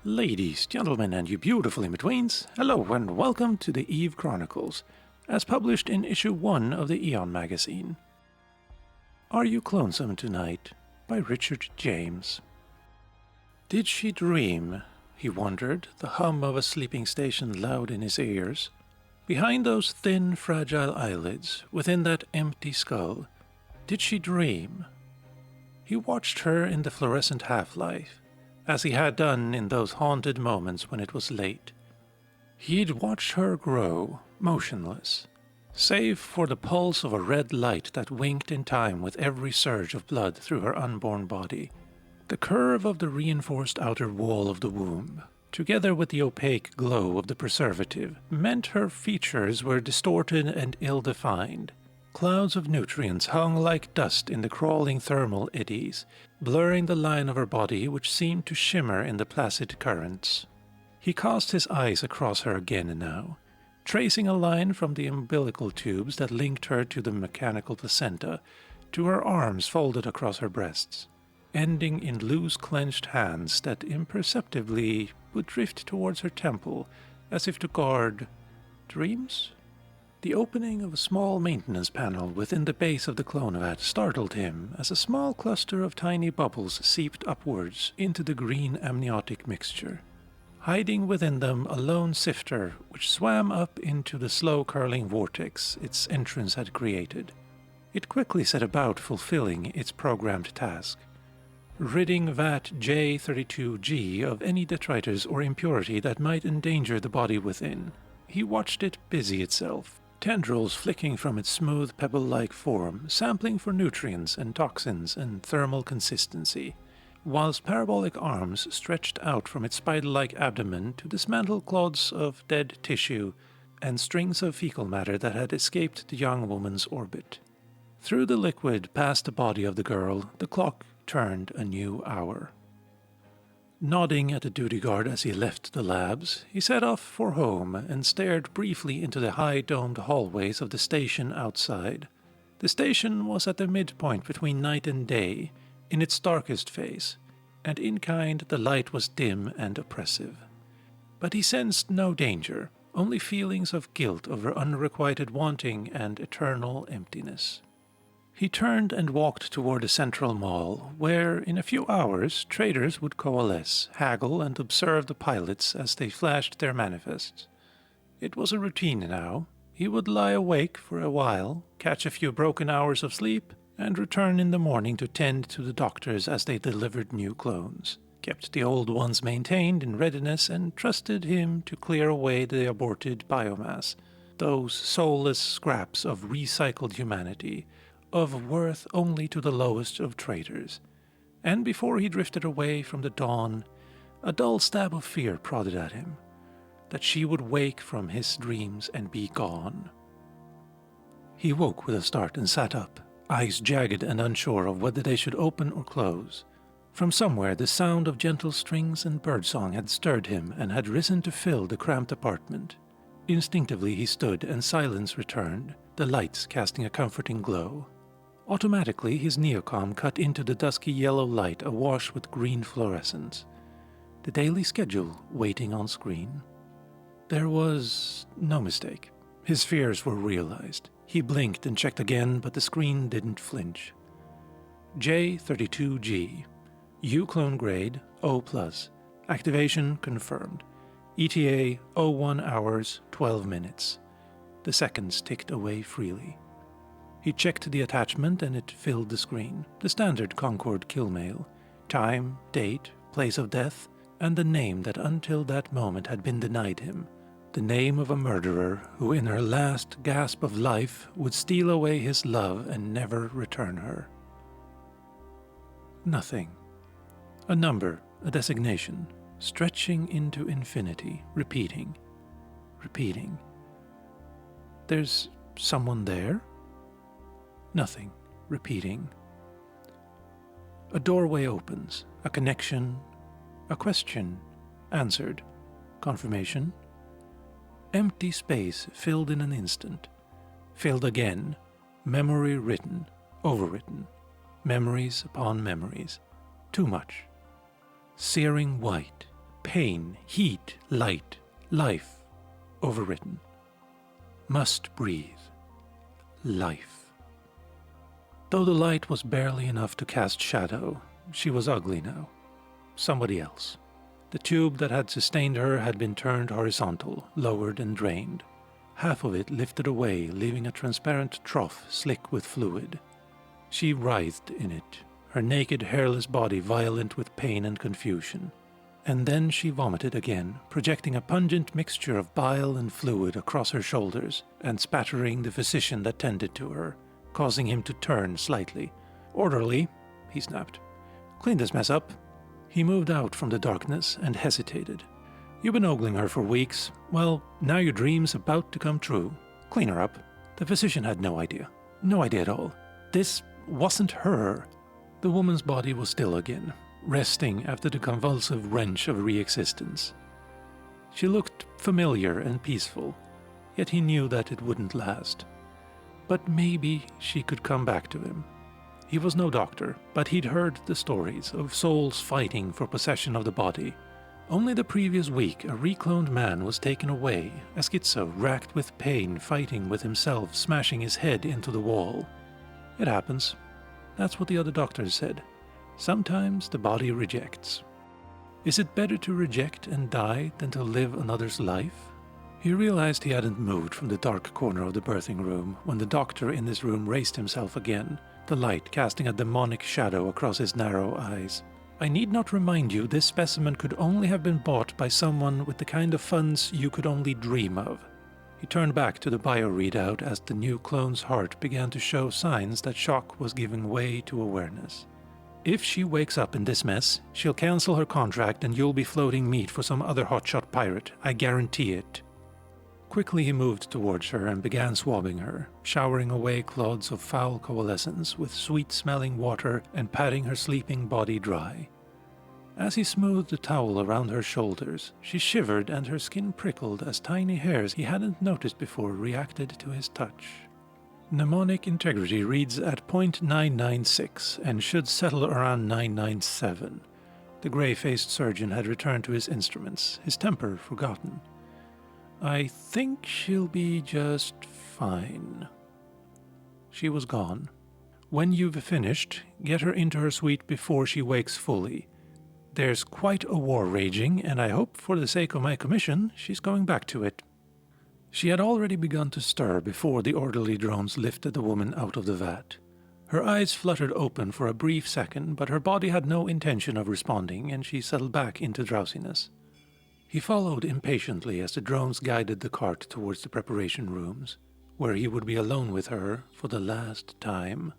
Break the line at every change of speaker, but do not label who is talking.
Ladies, gentlemen, and you beautiful in-betweens, hello and welcome to the Eve Chronicles, as published in issue 1 of the EON magazine. Are You Clonesome Tonight? By Richard James. Did she dream? He wondered, the hum of a sleeping station loud in his ears. Behind those thin, fragile eyelids, within that empty skull, did she dream? He watched her in the fluorescent half-life, as he had done in those haunted moments when it was late. He'd watched her grow, motionless, save for the pulse of a red light that winked in time with every surge of blood through her unborn body. The curve of the reinforced outer wall of the womb, together with the opaque glow of the preservative, meant her features were distorted and ill-defined. Clouds of nutrients hung like dust in the crawling thermal eddies, blurring the line of her body which seemed to shimmer in the placid currents. He cast his eyes across her again now, tracing a line from the umbilical tubes that linked her to the mechanical placenta, to her arms folded across her breasts, ending in loose clenched hands that imperceptibly would drift towards her temple, as if to guard dreams? The opening of a small maintenance panel within the base of the clonovat startled him as a small cluster of tiny bubbles seeped upwards into the green amniotic mixture, hiding within them a lone sifter which swam up into the slow-curling vortex its entrance had created. It quickly set about fulfilling its programmed task, ridding Vat J32G of any detritus or impurity that might endanger the body within. He watched it busy itself, tendrils flicking from its smooth pebble-like form, sampling for nutrients and toxins and thermal consistency, whilst parabolic arms stretched out from its spider-like abdomen to dismantle clods of dead tissue and strings of fecal matter that had escaped the young woman's orbit. Through the liquid past the body of the girl, the clock turned a new hour. Nodding at the duty guard as he left the labs, he set off for home and stared briefly into the high-domed hallways of the station outside. The station was at the midpoint between night and day, in its darkest phase, and in kind the light was dim and oppressive. But he sensed no danger, only feelings of guilt over unrequited wanting and eternal emptiness. He turned and walked toward the central mall, where, in a few hours, traders would coalesce, haggle, and observe the pilots as they flashed their manifests. It was a routine now. He would lie awake for a while, catch a few broken hours of sleep, and return in the morning to tend to the doctors as they delivered new clones, kept the old ones maintained in readiness, and trusted him to clear away the aborted biomass, those soulless scraps of recycled humanity, of worth only to the lowest of traders. And before he drifted away from the dawn, a dull stab of fear prodded at him, that she would wake from his dreams and be gone. He woke with a start and sat up, eyes jagged and unsure of whether they should open or close. From somewhere the sound of gentle strings and birdsong had stirred him and had risen to fill the cramped apartment. Instinctively he stood, and silence returned, the lights casting a comforting glow. Automatically, his neocom cut into the dusky yellow light awash with green fluorescence. The daily schedule waiting on screen. There was no mistake. His fears were realized. He blinked and checked again, but the screen didn't flinch. J32G. U-clone grade O+. Activation confirmed. ETA 01 hours 12 minutes. The seconds ticked away freely. He checked the attachment and it filled the screen. The standard Concord kill mail. Time, date, place of death, and the name that until that moment had been denied him. The name of a murderer who in her last gasp of life would steal away his love and never return her. Nothing. A number, a designation, stretching into infinity, repeating. There's someone there? Nothing. Repeating. A doorway opens. A connection. A question. Answered. Confirmation. Empty space filled in an instant. Filled again. Memory written. Overwritten. Memories upon memories. Too much. Searing white. Pain, heat, light, life, overwritten. Must breathe. Life. Though the light was barely enough to cast shadow, she was ugly now. Somebody else. The tube that had sustained her had been turned horizontal, lowered and drained. Half of it lifted away, leaving a transparent trough slick with fluid. She writhed in it, her naked, hairless body violent with pain and confusion. And then she vomited again, projecting a pungent mixture of bile and fluid across her shoulders and spattering the physician that tended to her, causing him to turn slightly. "Orderly," he snapped. "Clean this mess up." He moved out from the darkness and hesitated. "You've been ogling her for weeks. Well, now your dream's about to come true. Clean her up." The physician had no idea. No idea at all. This wasn't her. The woman's body was still again, resting after the convulsive wrench of re-existence. She looked familiar and peaceful, yet he knew that it wouldn't last. But maybe she could come back to him. He was no doctor, but he'd heard the stories of souls fighting for possession of the body. Only the previous week, a recloned man was taken away, a schizo racked with pain, fighting with himself, smashing his head into the wall. It happens. That's what the other doctors said. Sometimes the body rejects. Is it better to reject and die than to live another's life? He realized he hadn't moved from the dark corner of the birthing room when the doctor in this room raised himself again, the light casting a demonic shadow across his narrow eyes. "I need not remind you this specimen could only have been bought by someone with the kind of funds you could only dream of." He turned back to the bio readout as the new clone's heart began to show signs that shock was giving way to awareness. "If she wakes up in this mess, she'll cancel her contract and you'll be floating meat for some other hotshot pirate. I guarantee it." Quickly he moved towards her and began swabbing her, showering away clods of foul coalescence with sweet-smelling water and patting her sleeping body dry. As he smoothed the towel around her shoulders, she shivered and her skin prickled as tiny hairs he hadn't noticed before reacted to his touch. Mnemonic integrity reads at .996 and should settle around 997. The grey-faced surgeon had returned to his instruments, his temper forgotten. "I think she'll be just fine." She was gone. "When you've finished, get her into her suite before she wakes fully. There's quite a war raging, and I hope for the sake of my commission she's going back to it." She had already begun to stir before the orderly drones lifted the woman out of the vat. Her eyes fluttered open for a brief second, but her body had no intention of responding, and she settled back into drowsiness. He followed impatiently as the drones guided the cart towards the preparation rooms, where he would be alone with her for the last time.